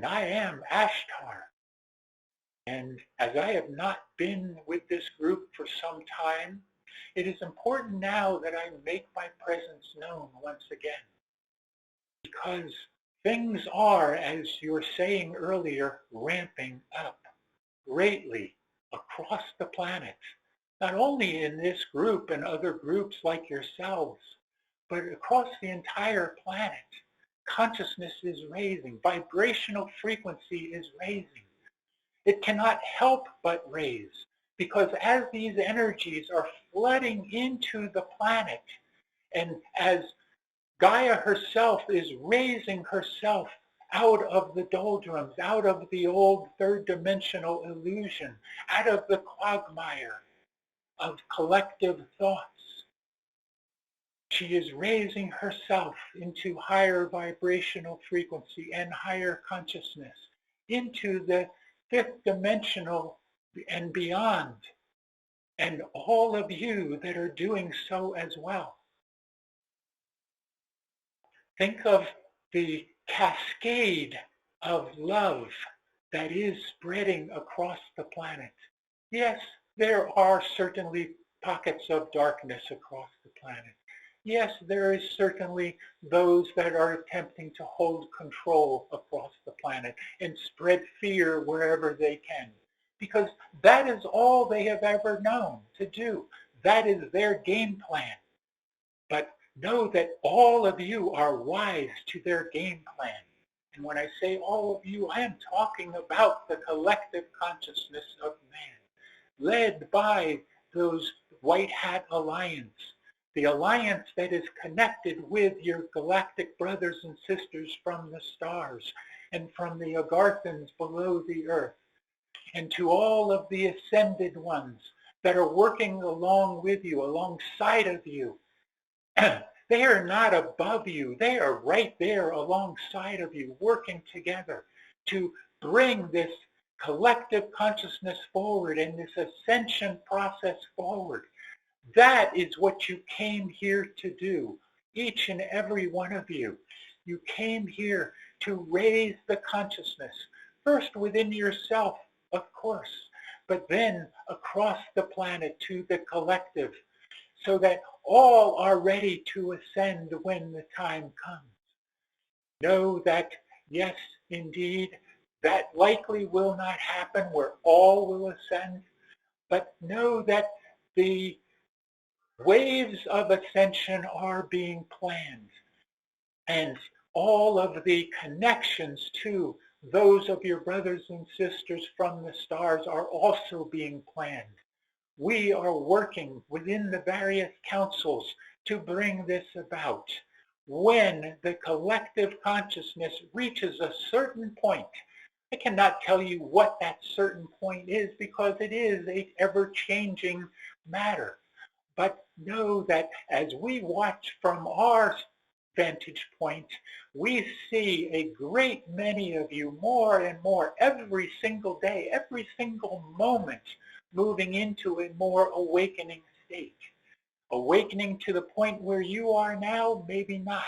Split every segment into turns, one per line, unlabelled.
And I am Ashtar. And as I have not been with this group for some time, it is important now that I make my presence known once again. Because things are, as you were saying earlier, ramping up greatly across the planet. Not only in this group and other groups like yourselves, but across the entire planet. Consciousness is raising. Vibrational frequency is raising. It cannot help but raise because as these energies are flooding into the planet and as Gaia herself is raising herself out of the doldrums, out of the old third-dimensional illusion, out of the quagmire of collective thoughts. She is raising herself into higher vibrational frequency and higher consciousness, into the fifth dimensional and beyond, and all of you that are doing so as well. Think of the cascade of love that is spreading across the planet. Yes, there are certainly pockets of darkness across the planet. Yes, there is certainly those that are attempting to hold control across the planet and spread fear wherever they can, because that is all they have ever known to do. That is their game plan. But know that all of you are wise to their game plan. And when I say all of you, I am talking about the collective consciousness of man, led by those White Hat Alliance, the alliance that is connected with your galactic brothers and sisters from the stars and from the Agarthans below the earth, and to all of the ascended ones that are working along with you, alongside of you. They are not above you. They are right there alongside of you, working together to bring this collective consciousness forward and this ascension process forward. That is what you came here to do, each and every one of you. You came here to raise the consciousness, first within yourself, of course, but then across the planet to the collective, so that all are ready to ascend when the time comes. Know that, yes, indeed, that likely will not happen where all will ascend, but know that the waves of ascension are being planned, and all of the connections to those of your brothers and sisters from the stars are also being planned. We are working within the various councils to bring this about. When the collective consciousness reaches a certain point, I cannot tell you what that certain point is because it is an ever-changing matter. But know that as we watch from our vantage point, we see a great many of you, more and more, every single day, every single moment, moving into a more awakening state. Awakening to the point where you are now, maybe not.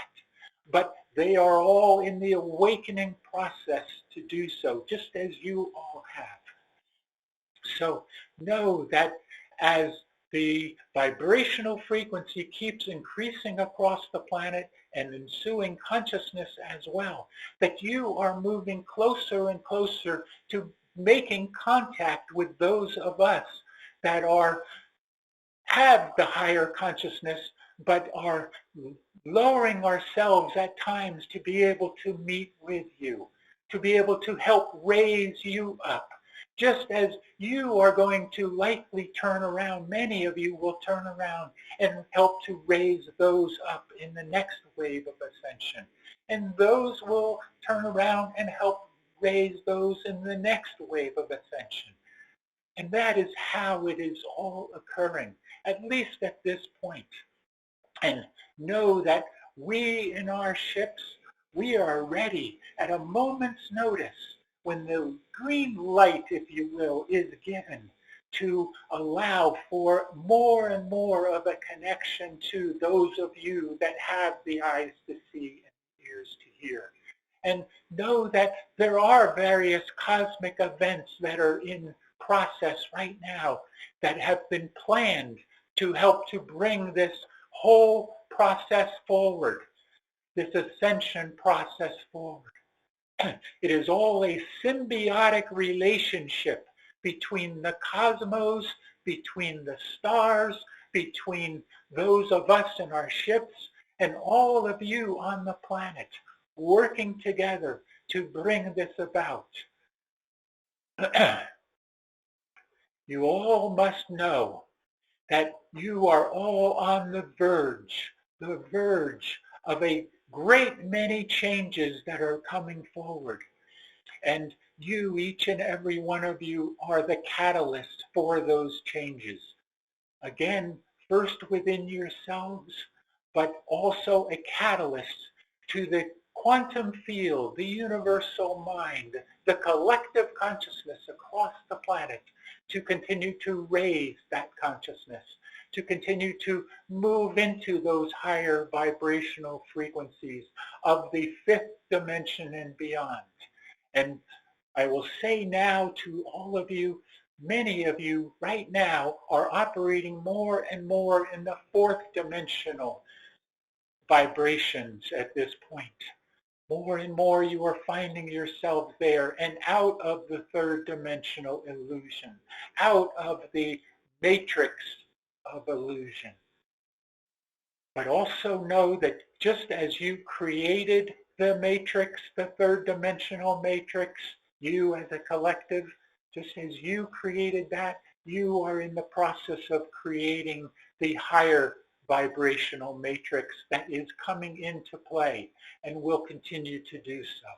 But they are all in the awakening process to do so, just as you all have. So know that as the vibrational frequency keeps increasing across the planet and ensuing consciousness as well, that you are moving closer and closer to making contact with those of us that have the higher consciousness but are lowering ourselves at times to be able to meet with you, to be able to help raise you up. Just as you are going to likely turn around, many of you will turn around and help to raise those up in the next wave of ascension. And those will turn around and help raise those in the next wave of ascension. And that is how it is all occurring, at least at this point. And know that we in our ships, we are ready at a moment's notice when the green light, if you will, is given to allow for more and more of a connection to those of you that have the eyes to see and ears to hear. and know that there are various cosmic events that are in process right now that have been planned to help to bring this whole process forward, this ascension process forward. It is all a symbiotic relationship between the cosmos, between the stars, between those of us in our ships, and all of you on the planet, working together to bring this about. You all must know that you are all on the verge of a great many changes that are coming forward. And you, each and every one of you, are the catalyst for those changes. Again, first within yourselves, but also a catalyst to the quantum field, the universal mind, the collective consciousness across the planet, to continue to raise that consciousness, to continue to move into those higher vibrational frequencies of the fifth dimension and beyond. And I will say now to all of you, many of you right now are operating more and more in the fourth dimensional vibrations at this point. More and more you are finding yourselves there and out of the third dimensional illusion, out of the matrix of illusion. But also know that just as you created the matrix, the third dimensional matrix, you as a collective, just as you created that, you are in the process of creating the higher vibrational matrix that is coming into play and will continue to do so.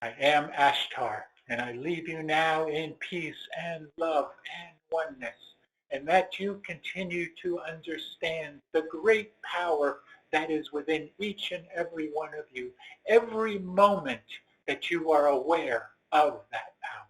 I am Asthar, and I leave you now in peace and love and oneness, and that you continue to understand the great power that is within each and every one of you, every moment that you are aware of that power.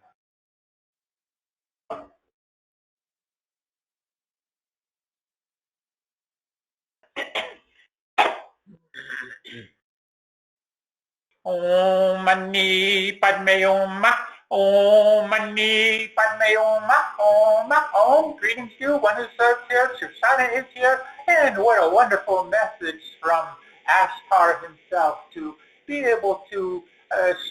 Om Mani Padme Hum. Om Mani Padme Hum. Om. Om. Greetings to you. One who serves here. Sushana is here. And what a wonderful message from Asthar himself to be able to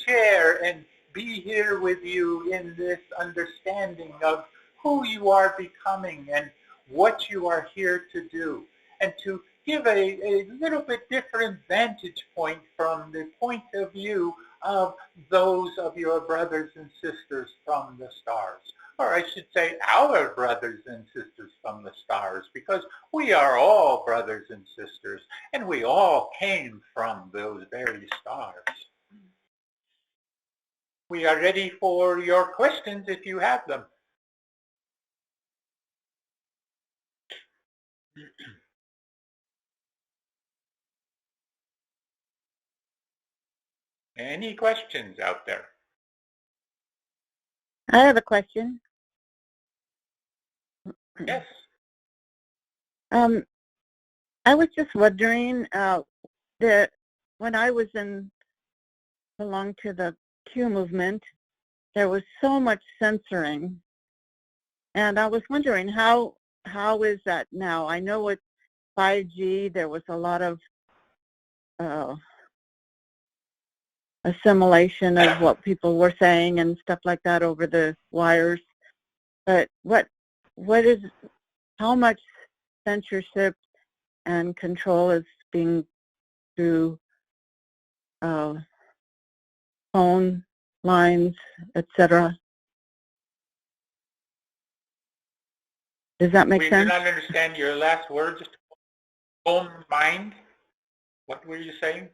share and be here with you in this understanding of who you are becoming and what you are here to do, and to give a little bit different vantage point from the point of view of those of your brothers and sisters from the stars. Or I should say our brothers and sisters from the stars, because we are all brothers and sisters, and we all came from those very stars. We are ready for your questions if you have them. Any questions out there?
I have a question.
Yes.
I was just wondering that when I belonged to the Q movement, there was so much censoring, and I was wondering how is that now? I know with 5G there was a lot of assimilation of what people were saying and stuff like that over the wires. But how much censorship and control is being through phone lines, etc.? Does that make sense?
We did not understand your last words. Phone mind? What were you saying?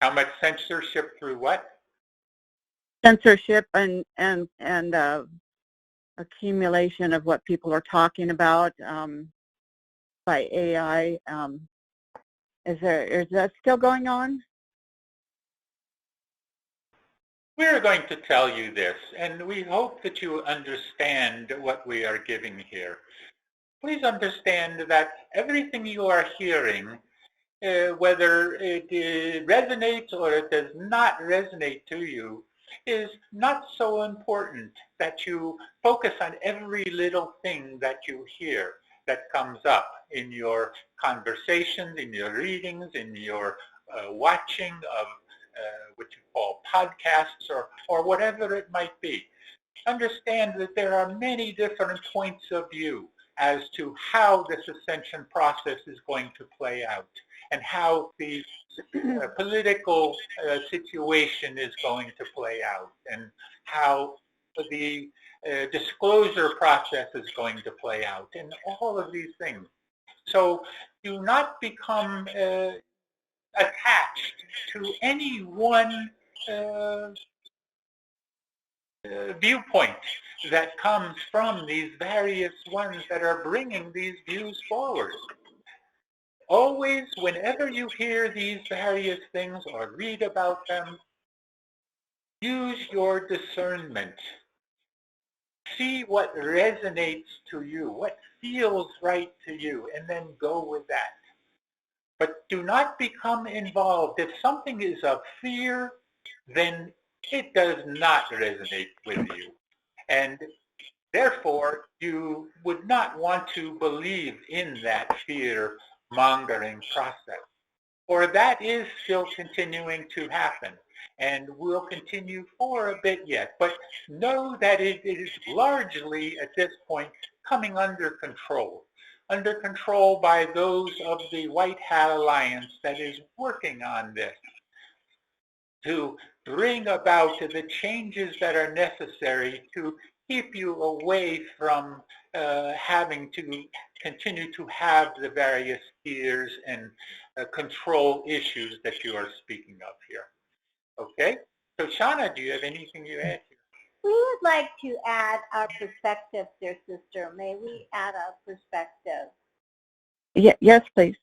How much censorship through what?
Censorship and accumulation of what people are talking about by AI. Is that still going on?
We're going to tell you this, and we hope that you understand what we are giving here. Please understand that everything you are hearing whether it resonates or it does not resonate to you is not so important, that you focus on every little thing that you hear that comes up in your conversations, in your readings, in your watching of what you call podcasts or whatever it might be. Understand that there are many different points of view as to how this ascension process is going to play out and how the political situation is going to play out and how the disclosure process is going to play out and all of these things. So do not become attached to any one viewpoint that comes from these various ones that are bringing these views forward. Always, whenever you hear these various things or read about them, use your discernment. See what resonates to you, what feels right to you, and then go with that. But do not become involved. If something is of fear, then it does not resonate with you. And therefore, you would not want to believe in that fear-mongering process. Or that is still continuing to happen and will continue for a bit yet. But know that it is largely, at this point, coming under control by those of the White Hat Alliance that is working on this to bring about the changes that are necessary to keep you away from having to continue to have the various fears and control issues that you are speaking of here. Okay? So Shauna, do you have anything you add here?
We would like to add our perspective, dear sister. May we add our perspective?
Yes, please.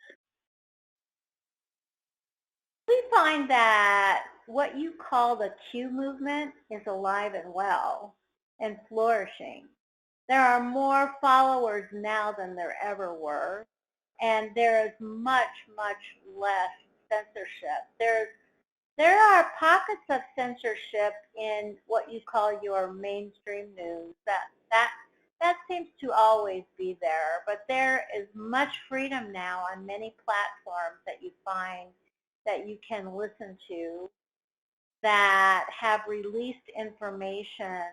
We find that what you call the Q movement is alive and well and flourishing. There are more followers now than there ever were, and there is much, much less censorship. There are pockets of censorship in what you call your mainstream news. That seems to always be there, but there is much freedom now on many platforms that you find that you can listen to that have released information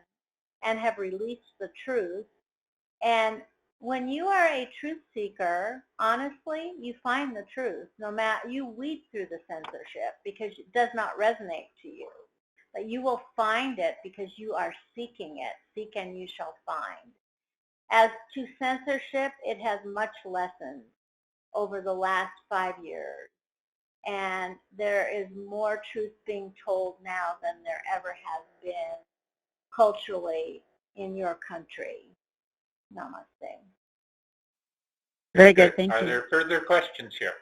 and have released the truth. And when you are a truth seeker, honestly, you find the truth. No matter, you weed through the censorship because it does not resonate to you. But you will find it because you are seeking it. Seek and you shall find. As to censorship, it has much lessened over the last 5 years. And there is more truth being told now than there ever has been culturally in your country. Namaste.
Very good, thank you.
Are there further questions here?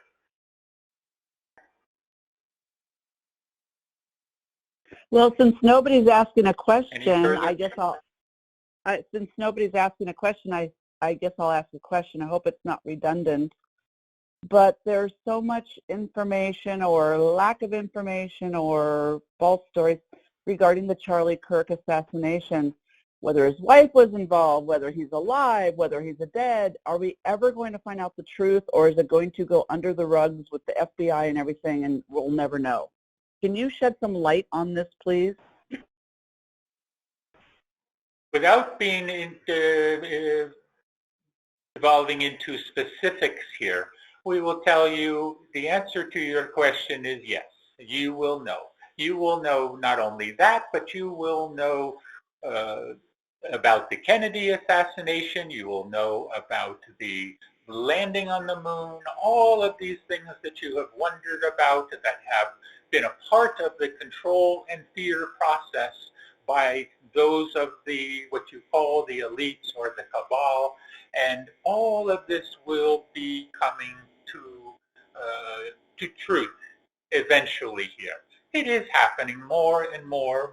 Well, since nobody's asking a question,
I
guess since nobody's asking a question, I guess I'll ask a question. I hope it's not redundant. But there's so much information or lack of information or false stories regarding the Charlie Kirk assassination, whether his wife was involved, whether he's alive, whether he's dead. Are we ever going to find out the truth, or is it going to go under the rugs with the FBI and everything and we'll never know? Can you shed some light on this, please?
Without being evolving into specifics here, we will tell you the answer to your question is yes. You will know. You will know not only that, but you will know about the Kennedy assassination. You will know about the landing on the moon, all of these things that you have wondered about that have been a part of the control and fear process by those of the, what you call the elites or the cabal, and all of this will be coming to truth eventually here. It is happening more and more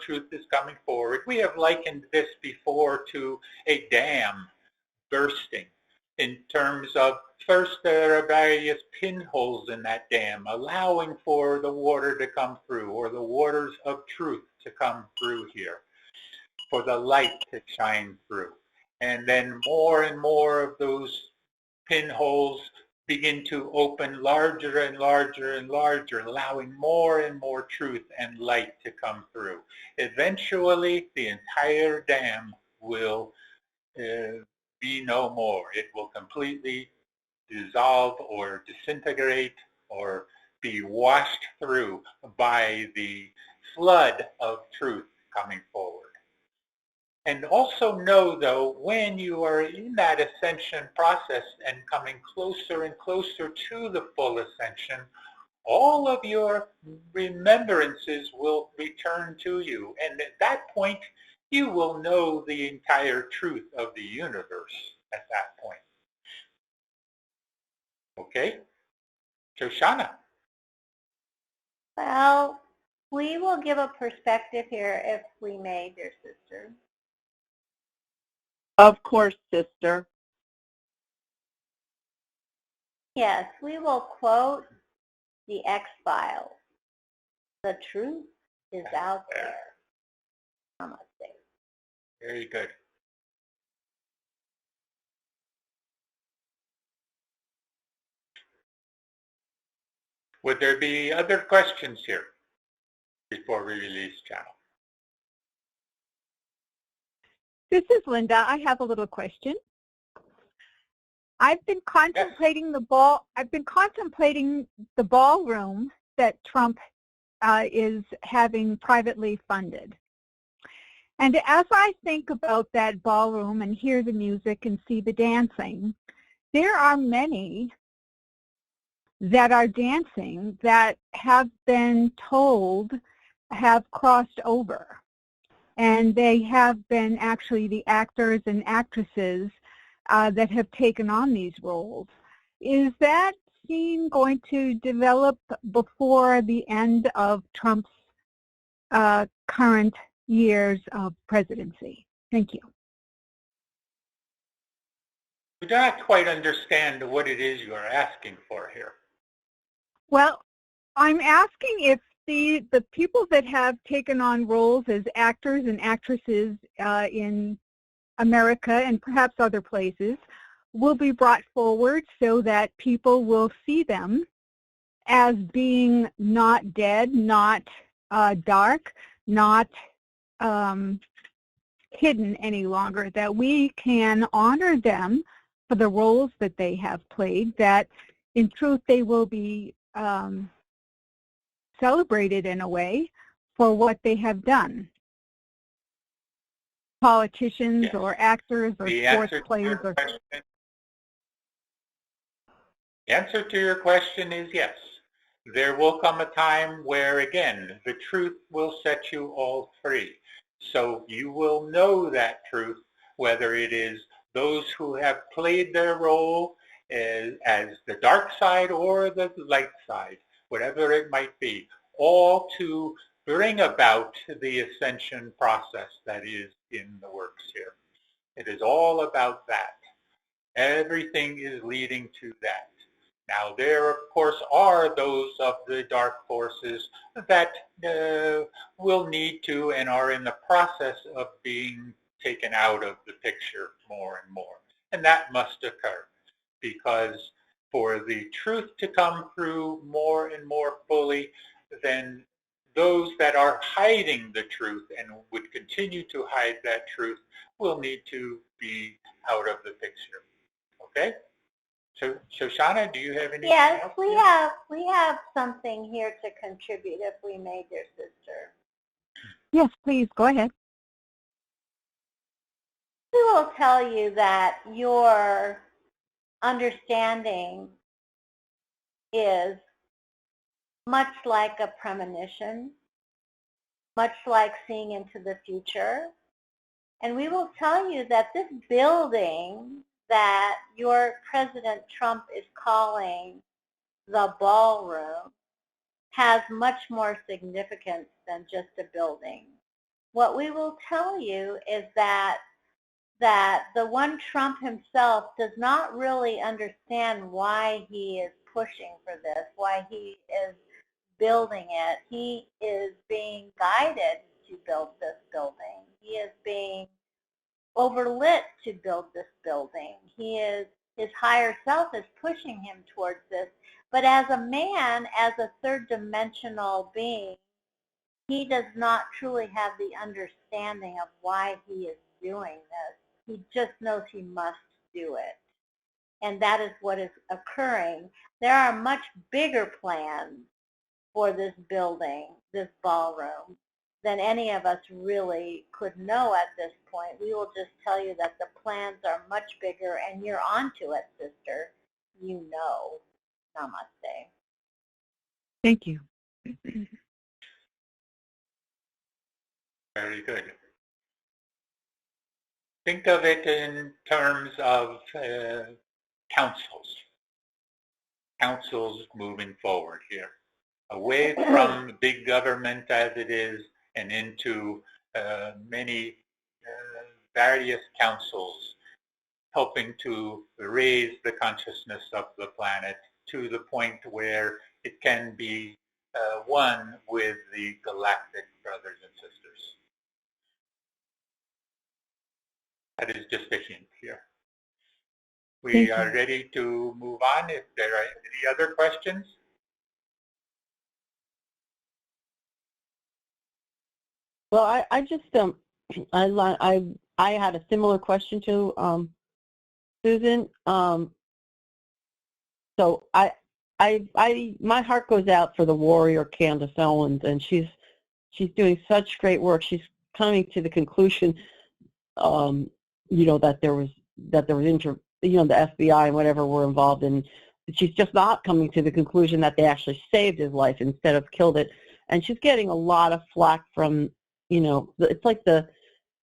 truth is coming forward. We have likened this before to a dam bursting. in terms of, first, there are various pinholes in that dam, allowing for the water to come through, or the waters of truth to come through here, for the light to shine through. And then more and more of those pinholes begin to open larger and larger and larger, allowing more and more truth and light to come through. Eventually, the entire dam will be no more. It will completely dissolve or disintegrate or be washed through by the flood of truth coming forward. And also know, though, when you are in that ascension process and coming closer and closer to the full ascension, all of your remembrances will return to you. And at that point, you will know the entire truth of the universe at that point. Okay? Shoshana.
Well, we will give a perspective here if we may, dear sister.
Of course, sister.
Yes, we will quote the X-Files. The truth is out there. Namaste.
Very good. Would there be other questions here before we release channel?
This is Linda. I have a little question. I've been contemplating the ballroom that Trump is having privately funded. And as I think about that ballroom and hear the music and see the dancing, there are many that are dancing that have been told have crossed over. And they have been actually the actors and actresses that have taken on these roles. Is that scene going to develop before the end of Trump's current years of presidency? Thank you.
We do not quite understand what it is you are asking for here.
Well, I'm asking if the people that have taken on roles as actors and actresses in America and perhaps other places will be brought forward so that people will see them as being not dead, not dark, not hidden any longer, that we can honor them for the roles that they have played, that in truth they will be celebrated in a way for what they have done. Politicians, yes, or actors or sports players.
The answer to your question is yes. There will come a time where, again, the truth will set you all free. So you will know that truth, whether it is those who have played their role as the dark side or the light side, whatever it might be, all to bring about the ascension process that is in the works here. It is all about that. Everything is leading to that. Now, there, of course, are those of the dark forces that will need to and are in the process of being taken out of the picture more and more. And that must occur, because for the truth to come through more and more fully, then those that are hiding the truth and would continue to hide that truth will need to be out of the picture. Okay? So, Shoshana, do you have anything else?
Yes, we have something here to contribute, if we may, dear sister.
Yes, please, go ahead.
We will tell you that your understanding is much like a premonition, much like seeing into the future. And we will tell you that this building that your President Trump is calling the ballroom has much more significance than just a building. What we will tell you is that that the one Trump himself does not really understand why he is pushing for this, why he is building it. He is being guided to build this building. He is being overlit to build this building. His higher self is pushing him towards this. But as a man, as a third dimensional being, he does not truly have the understanding of why he is doing this. He just knows he must do it. And that is what is occurring. There are much bigger plans for this building, this ballroom, than any of us really could know at this point. We will just tell you that the plans are much bigger, and you're onto it, sister. You know. Namaste.
Thank you.
Very good. Think of it in terms of councils moving forward here, away from big government as it is and into many various councils helping to raise the consciousness of the planet to the point where it can be one with the galactic brothers and sisters. That is just a hint here. We are ready to move on. If there are any other questions?
Well, I just I had a similar question to Susan. So my heart goes out for the warrior Candace Owens, and she's doing such great work. She's coming to the conclusion, that there was the FBI and whatever were involved in. She's just not coming to the conclusion that they actually saved his life instead of killed it. And she's getting a lot of flack from, it's like the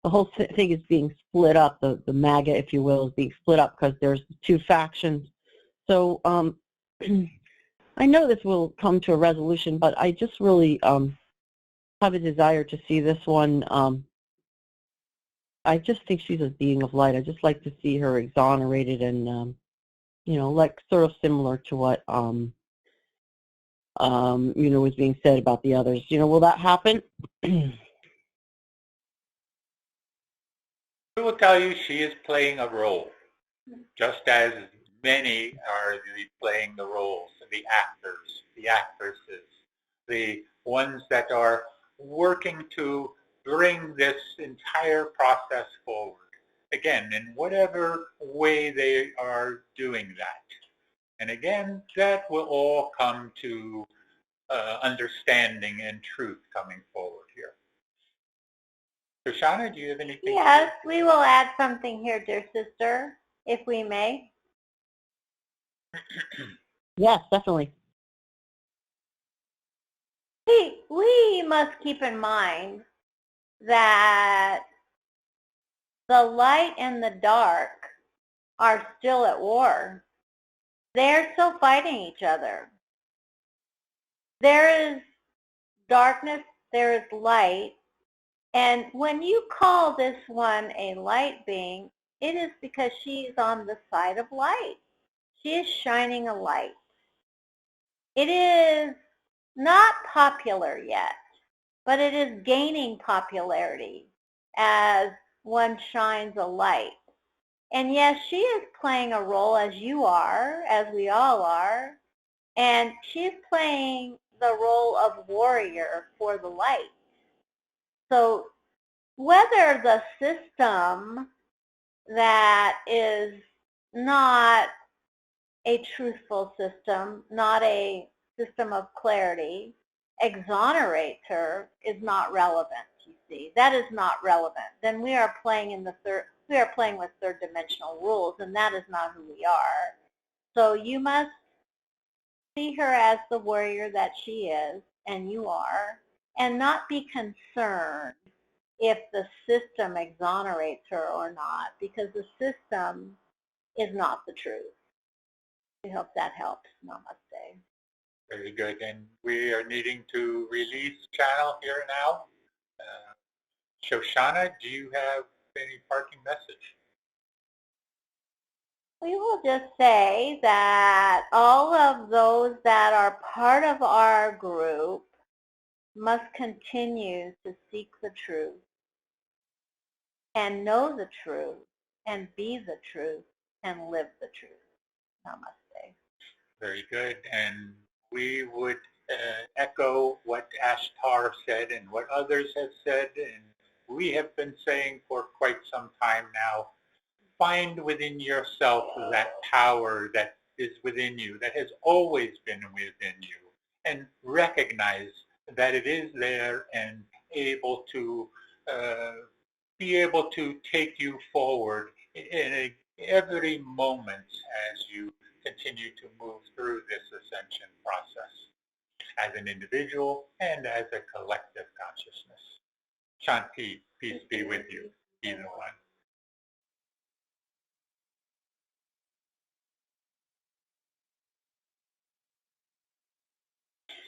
whole thing is being split up. The MAGA, if you will, is being split up because there's two factions. So I know this will come to a resolution, but I just really have a desire to see this one. I just think she's a being of light. I just like to see her exonerated and, like sort of similar to what, was being said about the others. Will that happen?
I will tell you she is playing a role, just as many are playing the roles, the actors, the actresses, the ones that are working to bring this entire process forward. Again, in whatever way they are doing that. And again, that will all come to understanding and truth coming forward here. Shoshana, do you have anything?
Yes, we will add something here, dear sister, if we may.
Yes, definitely.
We must keep in mind that the light and the dark are still at war. They're still fighting each other. There is darkness, there is light, and when you call this one a light being, it is because she is on the side of light. She is shining a light. It is not popular yet, but it is gaining popularity as one shines a light. And yes, she is playing a role, as you are, as we all are, and she's playing the role of warrior for the light. So whether the system that is not a truthful system, not a system of clarity, exonerates her is not relevant, you see. That is not relevant. Then we are playing with third dimensional rules, and that is not who we are. So you must see her as the warrior that she is, and you are, and not be concerned if the system exonerates her or not, because the system is not the truth. I hope that helps. Namaste.
Very good. And we are needing to release channel here now. Shoshana, do you have any parting message?
We will just say that all of those that are part of our group must continue to seek the truth and know the truth and be the truth and live the truth. Namaste.
Very good. And we would echo what Asthar said and what others have said, and we have been saying for quite some time now. Find within yourself that power that is within you, that has always been within you, and recognize that it is there and able to be able to take you forward in every moment as you continue to move through this ascension process as an individual and as a collective consciousness. Shanti, peace be with you, either one.